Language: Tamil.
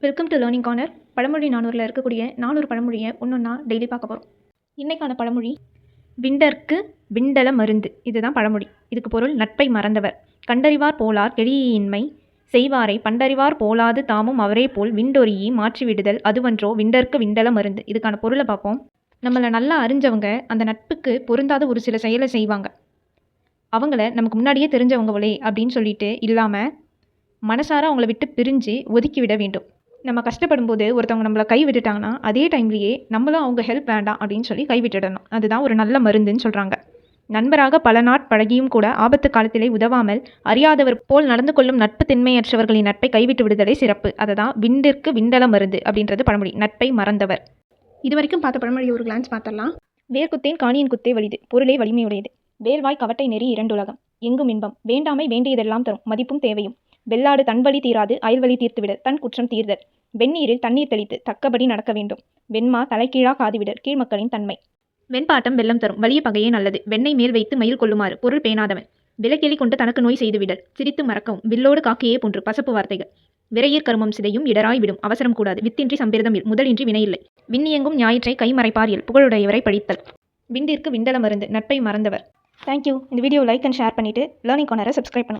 Welcome to learning corner. பழமொழி 400ல் இருக்கக்கூடிய 400 பழமொழியை ஒன்றா டெய்லி பார்க்க போகிறோம். இன்றைக்கான பழமொழி விண்டற்கு விண்டல மருந்து. இதுதான் பழமொழி. இதுக்கு பொருள் நட்பை மறந்தவர். கண்டறிவார் போலார் கெழியின்மை செய்வாரை பண்டறிவார் போலாது தாமும் அவரே போல் விண்டொரியை மாற்றி விடுதல் அதுவன்றோ விண்டற்கு விண்டல மருந்து. இதுக்கான பொருளை பார்ப்போம். நம்மளை நல்லா அறிஞ்சவங்க அந்த நட்புக்கு பொருந்தாத ஒரு சில செயலை செய்வாங்க. அவங்கள நமக்கு முன்னாடியே தெரிஞ்சவங்களே அப்படின்னு சொல்லிட்டு இல்லாமல் மனசார அவங்கள விட்டு பிரிஞ்சு ஒதுக்கி விட வேண்டும். நம்ம கஷ்டப்படும் போது ஒருத்தவங்க நம்மளை கை விட்டுட்டாங்கன்னா அதே டைம்லேயே நம்மளும் அவங்க ஹெல்ப் வேண்டாம் அப்படின்னு சொல்லி கைவிட்டுடணும். அதுதான் ஒரு நல்ல மருந்துன்னு சொல்கிறாங்க. நண்பராக பல நாட் பழகியும் கூட ஆபத்து காலத்திலே உதவாமல் அறியாதவர் போல் நடந்து கொள்ளும் நட்பு திண்மையற்றவர்களின் நட்பை கைவிட்டு விடுதலை சிறப்பு. அதை தான் விண்டிற்கு விண்டல மருந்து அப்படின்றது பழமொழி. நட்பை மறந்தவர். இது வரைக்கும் பார்த்த பழமொழி ஒரு கிளான்ஸ் பார்த்தரலாம். வேர்க்குத்தேன் காணியின் குத்தே வலிது, பொருளே வலிமையுடையது. வேல்வாய் கவட்டை நெறி இரண்டுலகம், எங்கும் இன்பம். வேண்டாமை வேண்டியதெல்லாம் தரும், மதிப்பும் தேவையும். வெள்ளாடு தன் வழி தீராது அயல்வழி தீர்த்துவிட, தன் குற்றம் தீர்தல். வெந்நீரில் தண்ணீர் தெளித்து தக்கபடி நடக்க வேண்டும். வெண்மா தலைகீழா காதுவிடர், கீழ்மக்களின் தன்மை. வெண்பாட்டம் வெள்ளம் தரும், வலிய பகையே நல்லது. வெண்ணெய் மேல் வைத்து மயில் கொள்ளுமாறு, பொருள் பேணாதவன். விலக்கெளி கொண்டு தனக்கு நோய் செய்துவிடல், சிரித்து மறக்கவும். வில்லோடு காக்கையே போன்று, பசப்பு வார்த்தைகள். விரையிற் கருமம் சிதையும், இடராய் விடும், அவசரம் கூடாது. வித்தின்றி சம்பிரதம் இல், முதலின்றி வினையில்லை. விண்ணியங்கும் ஞாயிற்றை கைமறைப்பார் இல், புகழுடையவரை படித்தல். விண்டிற்கு விண்டல மருந்து, நட்பை மறந்தவர். தேங்க்யூ. இந்த வீடியோ லைக் அண்ட் ஷேர் பண்ணிவிட்டு லேர்னிங் கார்னரை சப்ஸ்கிரைப் பண்ணுங்கள்.